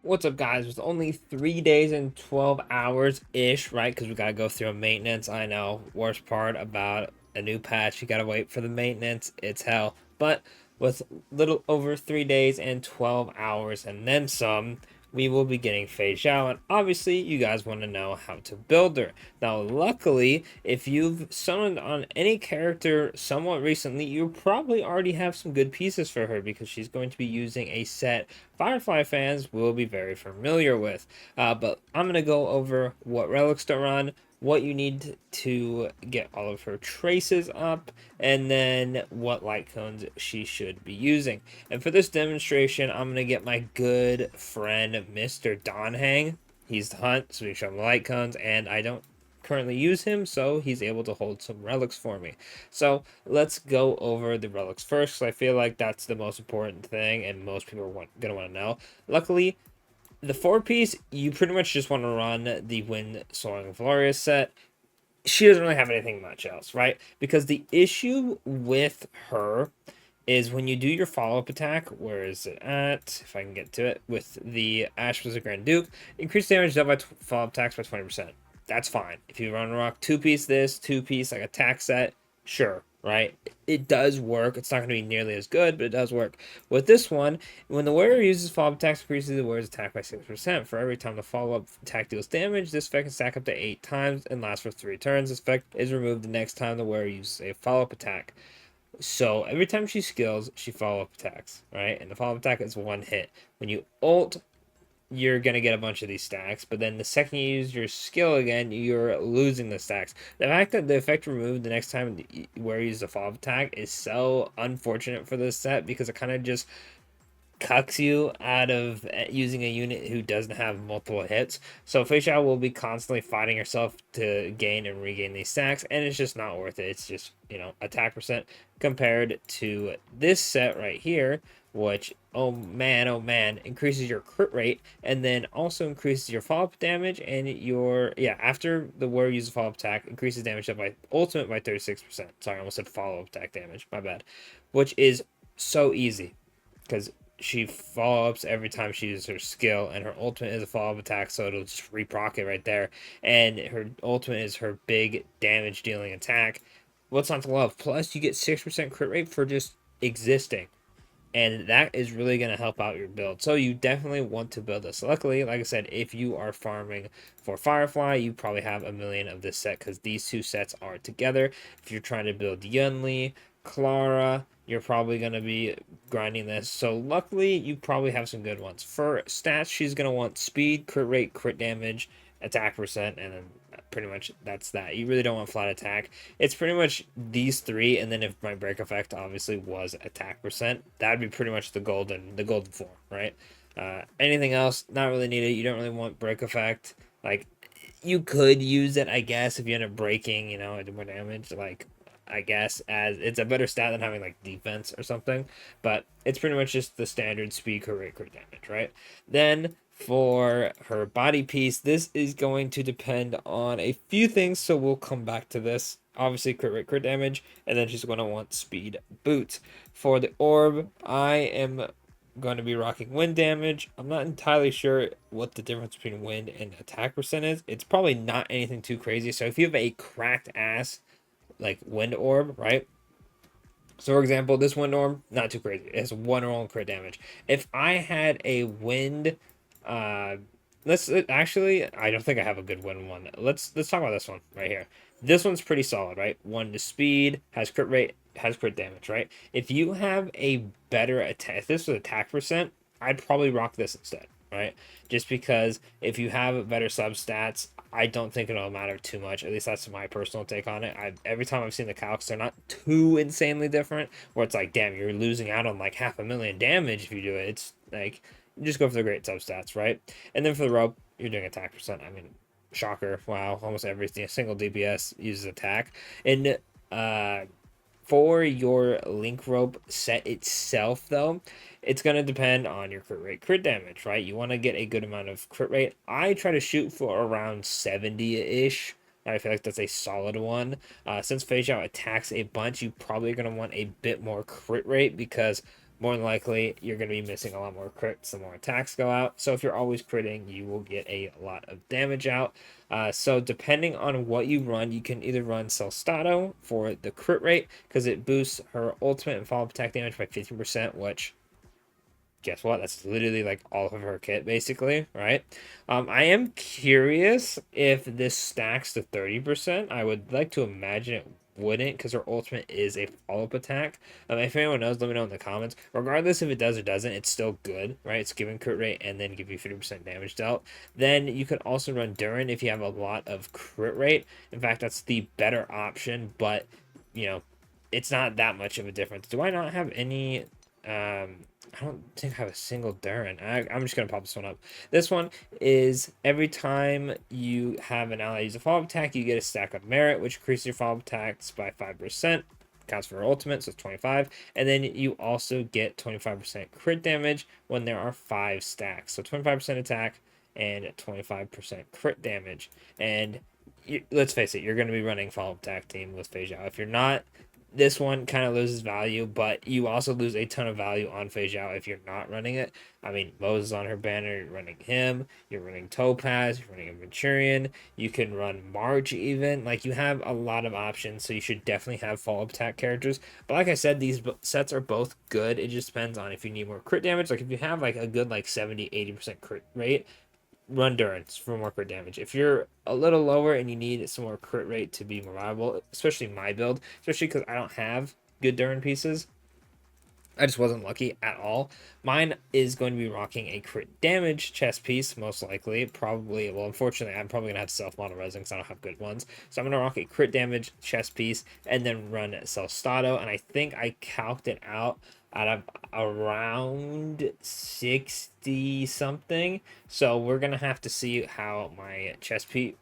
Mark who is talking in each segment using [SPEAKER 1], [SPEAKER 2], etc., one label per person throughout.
[SPEAKER 1] What's up, guys? With only 3 days and 12 hours ish, right? Because we gotta go through a maintenance. I know. Worst part about a new patch, you gotta wait for the maintenance. It's hell. But with little over 3 days and 12 hours and then some, we will be getting Feixiao. And obviously, you guys want to know how to build her. Now, luckily, if you've summoned on any character somewhat recently, you probably already have some good pieces for her because she's going to be using a set Firefly fans will be very familiar with. But I'm going to go over what relics to run, what you need to get all of her traces up, and then what light cones she should be using. And for this demonstration, I'm going to get my good friend Mr. Donhang. He's the hunt, so we show him the light cones, and I don't currently use him, so he's able to hold some relics for me. So let's go over the relics first, because I feel like that's the most important thing, and most people are gonna want to know. Luckily, the four-piece, you pretty much just want to run the Wind Soaring Glorious set. She doesn't really have anything much else, right? Because the issue with her is when you do your follow-up attack, where is it at? If I can get to it, with the Ash was a Grand Duke, increase damage dealt by follow-up attacks by 20%. That's fine. If you run a rock two-piece this, two-piece like attack set, sure, right? It does work. It's not going to be nearly as good, but it does work. With this one, when the wearer uses follow-up attacks, increases the wearer's attack by 6%. For every time the follow-up attack deals damage, this effect can stack up to 8 times and lasts for 3 turns. This effect is removed the next time the wearer uses a follow-up attack. So every time she skills, she follow-up attacks, right? And the follow-up attack is one hit. When you ult, you're going to get a bunch of these stacks, but then the second you use your skill again, you're losing the stacks. The fact that the effect removed the next time where you use the follow-up attack is so unfortunate for this set because it kind of just cucks you out of using a unit who doesn't have multiple hits. So Feixiao will be constantly fighting herself to gain and regain these stacks, and it's just not worth it. It's just, attack percent compared to this set right here, which, oh man, increases your crit rate and then also increases your follow-up damage and after the warrior uses follow-up attack, increases damage up by ultimate by 36%. Sorry, I almost said follow-up attack damage, my bad. Which is so easy because she follow-ups every time she uses her skill, and her ultimate is a follow-up attack, so it'll just reproc it right there. And her ultimate is her big damage-dealing attack. What's not to love? Plus, you get 6% crit rate for just existing. And that is really going to help out your build. So you definitely want to build this. Luckily, like I said, if you are farming for Firefly, you probably have a million of this set because these two sets are together. If you're trying to build Yunli, Clara, you're probably going to be grinding this. So luckily, you probably have some good ones. For stats, she's going to want speed, crit rate, crit damage, attack percent, and then pretty much that's that. You really don't want flat attack. It's pretty much these three, and then if my break effect obviously was attack percent, that'd be pretty much the golden form, right? Anything else, not really needed. You don't really want break effect. Like, you could use it, I guess, if you end up breaking, I do more damage. Like, I guess as it's a better stat than having like defense or something, but it's pretty much just the standard speed, crit damage, right? Then for her body piece, this is going to depend on a few things, so we'll come back to this. Obviously, crit damage, and then she's going to want speed boots. For the orb, I am going to be rocking wind damage. I'm not entirely sure what the difference between wind and attack percent is. It's probably not anything too crazy. So if you have a cracked ass like wind orb, right? So for example, this wind orb, not too crazy. It has one roll crit damage. If I had a wind, uh, let's actually, I don't think I have a good wind one. Let's talk about this one right here. This one's pretty solid, right? One to speed, has crit rate, has crit damage, right? If you have a better attack, if this was attack percent, I'd probably rock this instead, right? Just because if you have better substats, I don't think it'll matter too much. At least that's my personal take on it. Every time I've seen the calcs, they're not too insanely different. Where it's like, damn, you're losing out on like 500,000 damage if you do it. It's like, just go for the great substats, right? And then for the rope, you're doing attack percent. I mean, shocker! Wow, almost every single DPS uses attack. And for your link rope set itself, though, it's going to depend on your crit rate, crit damage, right? You want to get a good amount of crit rate. I try to shoot for around 70-ish. I feel like that's a solid one. Since Feixiao attacks a bunch, you probably going to want a bit more crit rate because more than likely you're going to be missing a lot more crits the more attacks go out. So if you're always critting, you will get a lot of damage out. So depending on what you run, you can either run Celstato for the crit rate because it boosts her ultimate and follow-up attack damage by 15%, which guess what? That's literally like all of her kit, basically, right? I am curious if this stacks to 30%. I would like to imagine it wouldn't because her ultimate is a follow-up attack. If anyone knows, let me know in the comments. Regardless if it does or doesn't, it's still good, right? It's giving crit rate and then give you 50% damage dealt. Then you could also run Durin if you have a lot of crit rate. In fact, that's the better option, but you know, it's not that much of a difference. Do I not have any I don't think I have a single Durin. I'm just going to pop this one up. This one is every time you have an ally use a follow-up attack, you get a stack of merit, which increases your follow-up attacks by 5%. Counts for ultimate, so it's 25. And then you also get 25% crit damage when there are 5 stacks. So 25% attack and 25% crit damage. And let's face it, you're going to be running follow-up attack team with Feixiao. If you're not, this one kind of loses value, but you also lose a ton of value on Feixiao if you're not running it. I mean, Moses on her banner, you're running him, you're running Topaz, you're running a Venturian, you can run March even. Like, you have a lot of options, so you should definitely have follow-up attack characters. But like I said, these sets are both good. It just depends on if you need more crit damage. Like, if you have, like, a good, like, 70-80% crit rate, run Durance for more crit damage. If you're a little lower and you need some more crit rate to be more viable, especially my build, especially because I don't have good Duran pieces, I just wasn't lucky at all. Mine is going to be rocking a crit damage chest piece, most likely. Probably, well, unfortunately, I'm probably going to have to self-model resin because I don't have good ones. So I'm going to rock a crit damage chest piece and then run Celstato. And I think I calced it out at around 60 something. So we're going to have to see how my chest piece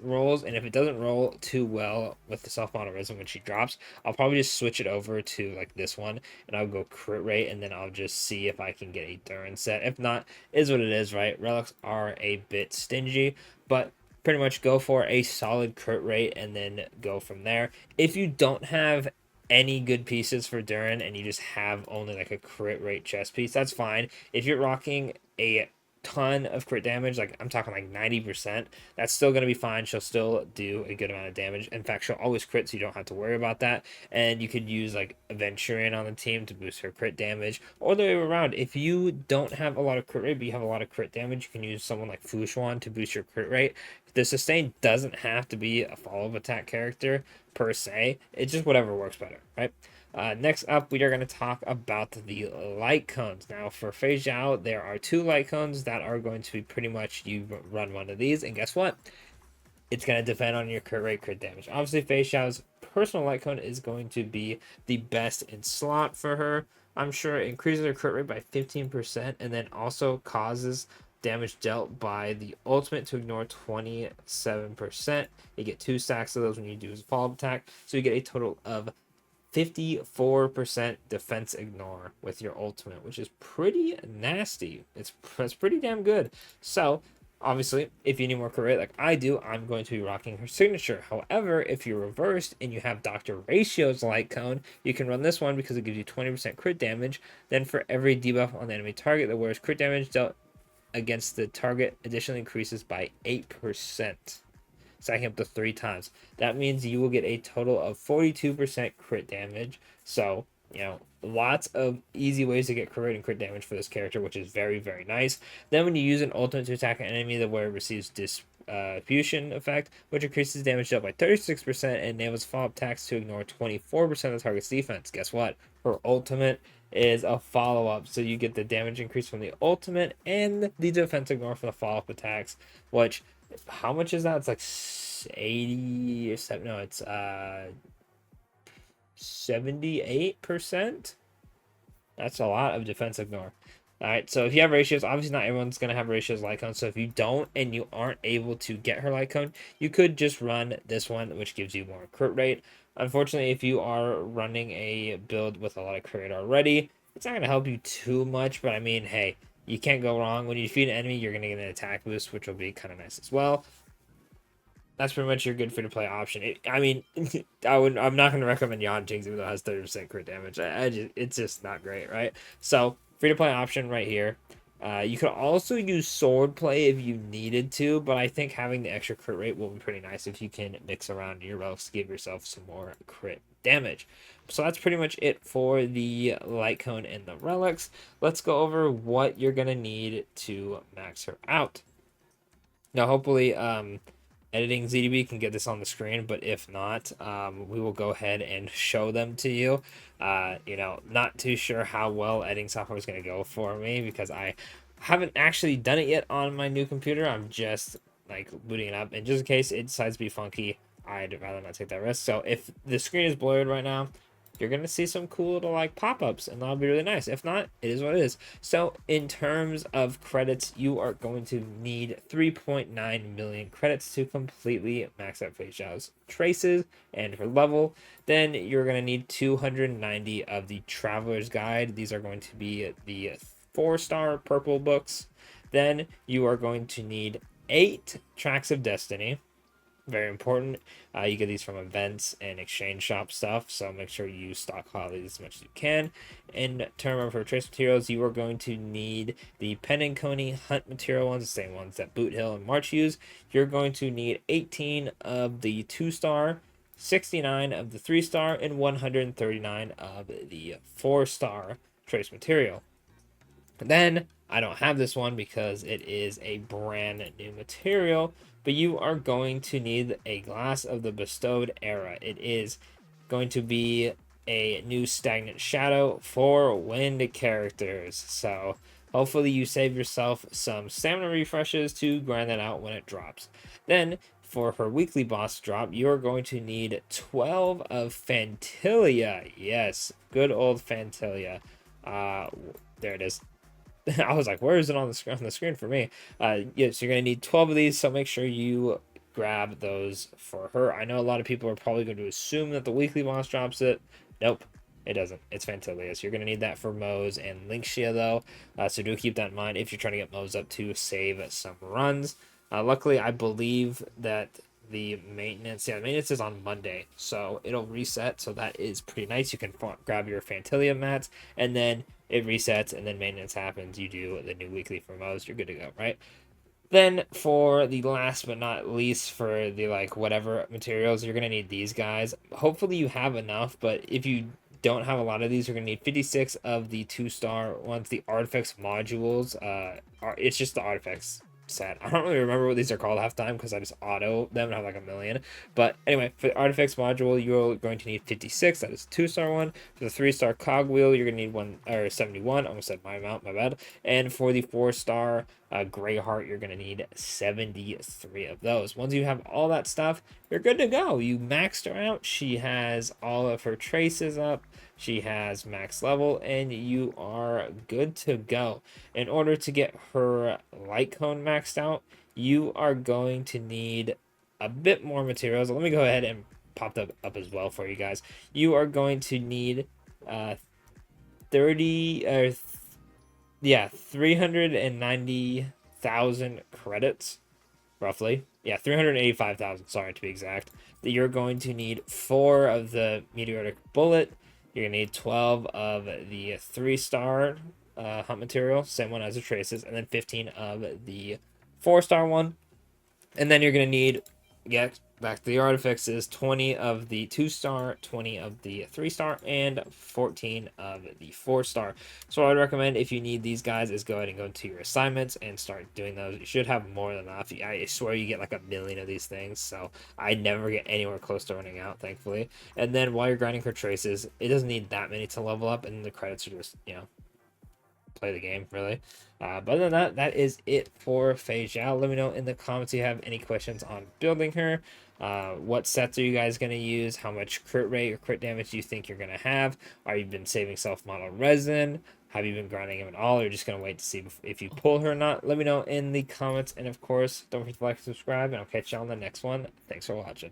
[SPEAKER 1] rolls, and if it doesn't roll too well with the self-model resin when she drops, I'll probably just switch it over to like this one and I'll go crit rate, and then I'll just see if I can get a Durin set. If not, is what it is, right? Relics are a bit stingy, but pretty much go for a solid crit rate and then go from there. If you don't have any good pieces for Durin and you just have only like a crit rate chest piece, that's fine. If you're rocking a ton of crit damage, like I'm talking like 90%, that's still going to be fine. She'll still do a good amount of damage. In fact, she'll always crit, so you don't have to worry about that. And you could use like a Venturian on the team to boost her crit damage, or the way around. If you don't have a lot of crit rate but you have a lot of crit damage, you can use someone like Fushuan to boost your crit rate. The sustain doesn't have to be a follow-up attack character per se. It's just whatever works better, right? Next up, we are going to talk about the light cones. Now, for Feixiao, there are 2 light cones that are going to be pretty much you run one of these, and guess what? It's going to depend on your crit rate, crit damage. Obviously, Feixiao's personal light cone is going to be the best in slot for her. I'm sure it increases her crit rate by 15% and then also causes damage dealt by the ultimate to ignore 27%. You get 2 stacks of those when you do his follow-up attack, so you get a total of 54% defense ignore with your ultimate, which is pretty nasty. That's pretty damn good. So obviously, if you need more crit rate like I do, I'm going to be rocking her signature. However, if you're reversed and you have Dr. Ratio's light cone, you can run this one because it gives you 20% crit damage. Then for every debuff on the enemy target that wears crit damage dealt against the target additionally increases by 8%. Stacking up to 3 times. That means you will get a total of 42% crit damage. So, lots of easy ways to get crit rate and crit damage for this character, which is very, very nice. Then when you use an ultimate to attack an enemy, the where it receives disfusion effect, which increases damage dealt by 36% and enables follow-up attacks to ignore 24% of the target's defense. Guess what? Her ultimate is a follow-up, so you get the damage increase from the ultimate and the defense ignore from the follow-up attacks, which, how much is that? It's like 80 or 7, no, it's 78%. That's a lot of defense ignore. All right, so if you have ratios, obviously not everyone's going to have ratios light cone. So if you don't and you aren't able to get her light cone, you could just run this one, which gives you more crit rate. Unfortunately, if you are running a build with a lot of crit rate already, it's not going to help you too much. But I mean, hey, you can't go wrong. When you defeat an enemy, you're going to get an attack boost, which will be kind of nice as well. that's pretty much your good free to play option. I mean, I'm not gonna recommend Yonjings even though it has 30% crit damage. It's just not great, right? So free to play option right here. You could also use sword play if you needed to, but I think having the extra crit rate will be pretty nice if you can mix around your relics to give yourself some more crit damage. So that's pretty much it for the light cone and the relics. Let's go over what you're gonna need to max her out. Now, hopefully, editing ZDB can get this on the screen, but if not, we will go ahead and show them to you. Not too sure how well editing software is going to go for me because I haven't actually done it yet on my new computer. I'm just like booting it up, and just in case it decides to be funky, I'd rather not take that risk. So if the screen is blurred right now, you're gonna see some cool little like pop-ups, and that'll be really nice. If not, it is what it is. So in terms of credits, you are going to need 3.9 million credits to completely max out Feixiao's traces and her level. Then you're gonna need 290 of the Traveler's Guide. These are going to be the 4-star purple books. Then you are going to need 8 Tracks of Destiny. Very important. You get these from events and exchange shop stuff, so make sure you stockpile these as much as you can. In terms of her trace materials, you are going to need the Pen and Coney hunt material ones, the same ones that Boot Hill and March use. You're going to need 18 of the 2-star, 69 of the 3-star, and 139 of the 4-star trace material. Then I don't have this one because it is a brand new material, but you are going to need a Glass of the Bestowed Era. It is going to be a new Stagnant Shadow for wind characters. So hopefully you save yourself some stamina refreshes to grind that out when it drops. Then for her weekly boss drop, you're going to need 12 of Fantilia. Yes, good old Fantilia. There it is. I was like, where is it on the screen for me? Yes, you're gonna need 12 of these, so make sure you grab those for her. I know a lot of people are probably going to assume that the weekly boss drops it. Nope, it doesn't. It's Fantilia. So you're gonna need that for Moe's and Linkshia though. So do keep that in mind if you're trying to get Moe's up to save some runs. Luckily, I believe that the maintenance is on Monday, so it'll reset, so that is pretty nice. You can grab your Fantilia mats, and then it resets, and then maintenance happens. You do the new weekly for Moe's, you're good to go, right? Then for the last but not least, for the like whatever materials, you're gonna need these guys. Hopefully you have enough, but if you don't have a lot of these, you're gonna need 56 of the 2-star ones. The artifacts modules, it's just the artifacts set. I don't really remember what these are called half time because I just auto them and have like a million. But anyway, for the artifacts module, you're going to need 56. That is a 2-star one. For the 3-star cogwheel, you're gonna need 71. I almost said my amount, my bad. And for the 4-star Grey Heart, you're gonna need 73 of those. Once you have all that stuff, you're good to go. You maxed her out. She has all of her traces up. She has max level, and you are good to go. In order to get her light cone maxed out, you are going to need a bit more materials. Let me go ahead and pop that up as well for you guys. You are going to need 390,000 credits, roughly. Yeah, 385,000, sorry to be exact. That you're going to need 4 of the Meteoric Bullet. You're going to need 12 of the 3-star hunt material, same one as the traces, and then 15 of the 4-star one. And then you're going to need, back to the artifacts, is 20 of the 2-star, 20 of the 3-star, and 14 of the 4-star. So I'd recommend, if you need these guys, is go ahead and go to your assignments and start doing those. You should have more than enough. I swear you get like a million of these things, so I never get anywhere close to running out, thankfully. And then while you're grinding her traces, it doesn't need that many to level up, and the credits are just, play the game, really. But other than that, that is it for Feixiao. Let me know in the comments if you have any questions on building her. What sets are you guys going to use? How much crit rate or crit damage do you think you're going to have? Are you been saving self-model resin? Have you been grinding him at all? Or are you just going to wait to see if you pull her or not? Let me know in the comments. And of course, don't forget to like and subscribe. And I'll catch you on the next one. Thanks for watching.